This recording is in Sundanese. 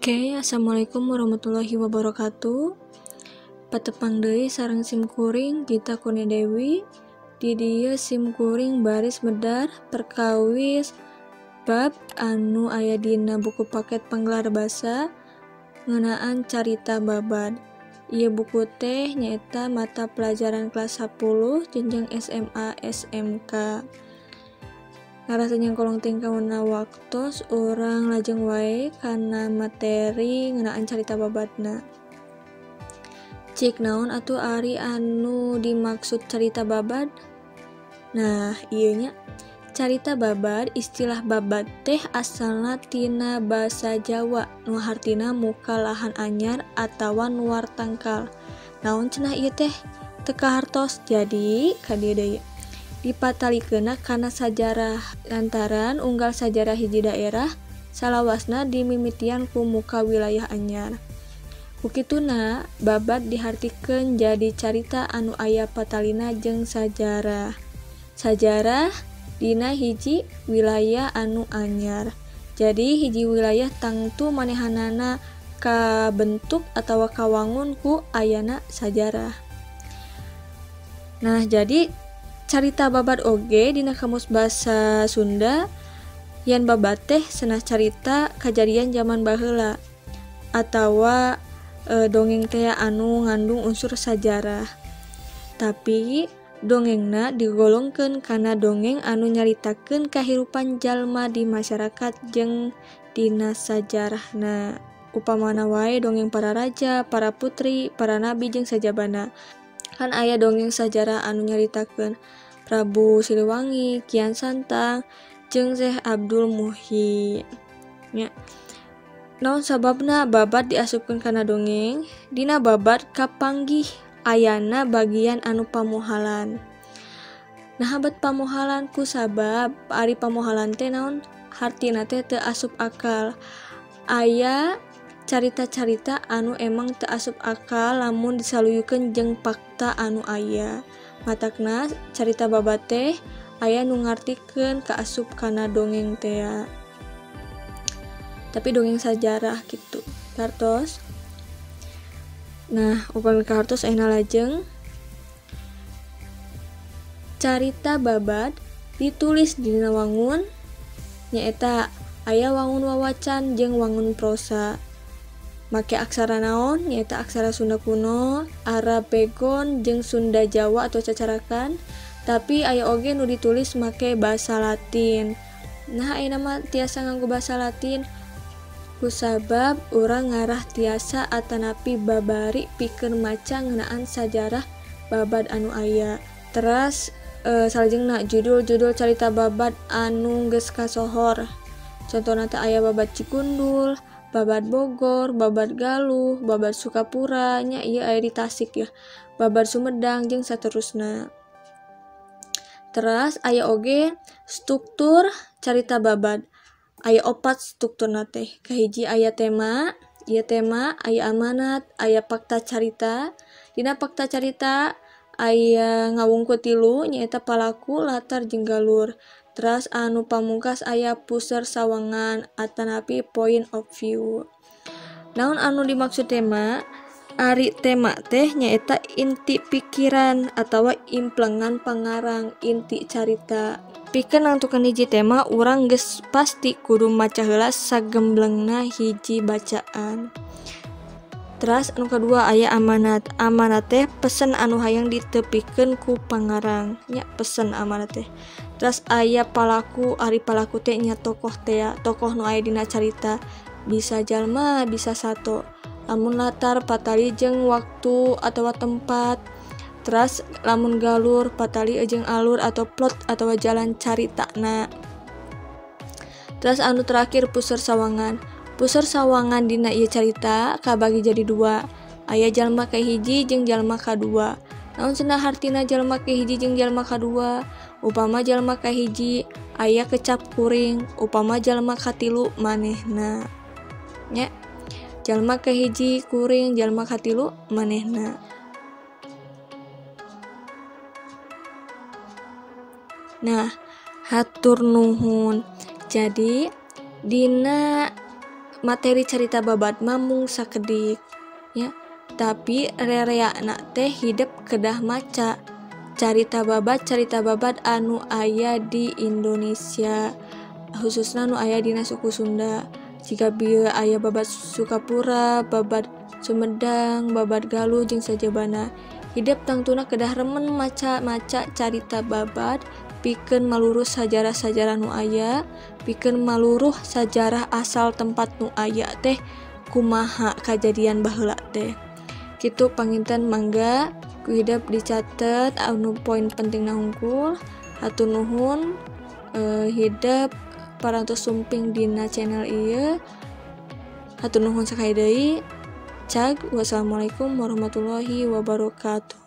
Assalamualaikum warahmatullahi wabarakatuh. Patepang deui sareng simkuring Gita Kurniadewi. Di dieu simkuring baris medar perkawis bab anu aya dina buku paket Panggelar Basa ngeunaan carita babad. Ieu buku teh nyaeta mata pelajaran kelas 10 jenjang SMA SMK. Ngarasa kolong tingkahna waktos urang lajeng wae kana materi ngeunaan carita babadna. Cik naon atuh ari anu dimaksud carita babad? Nah, ieu nya carita babad, istilah babad teh asalna tina basa Jawa nu hartina muka lahan anyar atawa nuar tangkal. Naon cenah ieu teh? Teu kahartos. Jadi ka dieu deui. Dipatalikeunna kana sajarah lantaran unggal sajarah hiji daerah salawasna dimimitian ku muka wilayah anyar. Kukituna babad dihartikeun jadi carita anu aya patalina jeung sajarah. Sajarah dina hiji wilayah anu anyar. Jadi hiji wilayah tangtu manehanana kabentuk atawa kawangun ku ayana sajarah. Nah, jadi carita babad oge dina kamus basa Sunda yen babad teh cenah carita kajadian zaman baheula atawa dongeng teh anu ngandung unsur sajarah. Tapi dongengna digolongkeun kana dongeng anu nyaritakeun kahirupan jalma di masyarakat jeung dina sajarahna. Upamana wae dongeng para raja, para putri, para nabi jeung sajabana. Kan aya dongeng sajarah anu nyaritakeun Prabu Siliwangi, Kian Santang, jeung Syekh Abdul Muhyi. Nya. Naon sababna babad diasupkeun kana dongeng? Dina babad kapanggih ayana bagian anu pamohalan. Nah, habat pamohalan ku sabab ari pamohalan teh naon? Hartina teh teu asup akal. Aya carita-carita anu emang teu asup akal lamun disaluyukeun jeung fakta anu aya. Matakna carita babad teh aya nu ngartikeun kaasup kana dongeng teh. Tapi dongeng sajarah gitu. Kartos. Nah, upami kahartos ayeuna lajeng carita babad ditulis dina wangun nyaeta aya wangun wawacan jeung wangun prosa. Make aksara naon? Nyaeta aksara Sunda kuno, Arab Pegon, jeung Sunda Jawa atau cacarakan. Tapi aya oge nu ditulis make basa Latin. Nah, ayeuna mah tiasa nganggo basa Latin kusabab urang ngarah tiasa atanapi babari pikeun maca ngeunaan sajarah babad anu aya. Teras salajengna judul-judul carita babad anu geus kasohor. Contona teh aya babad Cikundul, babad Bogor, babad Galuh, babad Sukapura, nya ieu aya di Tasik ya. Babad Sumedang jeung saterusna. Teras aya oge struktur carita babad. Aya 4 strukturna teh. Kahiji aya tema, ieu tema, aya amanat, aya fakta carita. Dina fakta carita aya ngawungkul 3 nyaeta palaku, latar jeung galur. Teras anu pamungkas aya puseur sawangan atanapi point of view. Naon anu dimaksud tema? Ari tema teh nyaeta inti pikiran atawa implengan pangarang inti carita. Pikeun nangtukeun hiji tema urang geus pasti kudu maca heula sagemblengna hiji bacaan. Teras anu kadua aya amanat. Amanat teh pesen anu hayang ditepikeun ku pangarang. Nya pesen amanat teh. Teras aya palaku, ari palaku teh nya tokoh teh, tokoh nu aya dina carita. Bisa jalma, bisa sato. Lamun latar patali jeung waktu atawa tempat. Teras lamun galur patali jeung alur atau plot atawa jalan caritana. Teras anu terakhir puseur sawangan. Puseur sawangan dina ieu carita kabagi jadi 2. Aya jalma kahiji jeung jalma kadua. Naon cenah hartina jalma kahiji jeung jalma kadua? Upama jalma kahiji aya kecap kuring, upama jalma katilu manehna. Nya. Jalma kahiji kuring, jalma katilu manehna. Nah, hatur nuhun. Jadi dina materi carita babad mamung sakedik ya, tapi rereana teh hidup kedah maca carita babad anu aya di Indonesia, khususna nu aya dina suku Sunda. Jika bieu aya babad Sukapura, babad Sumedang, babad Galuh jeung sajabana. Hidup tangtuna kedah remen maca carita babad, pikeun malurus sajarah-sajarah nu aya, pikeun maluruh sajarah asal tempat nu aya teh kumaha kajadian baheula teh. Kitu panginten mangga ku hidup dicatet anu poin penting hungkul. Hatur nuhun hidup parantos sumping dina channel ieu. Hatur nuhun sakali deui. Cag, wassalamualaikum warahmatullahi wabarakatuh.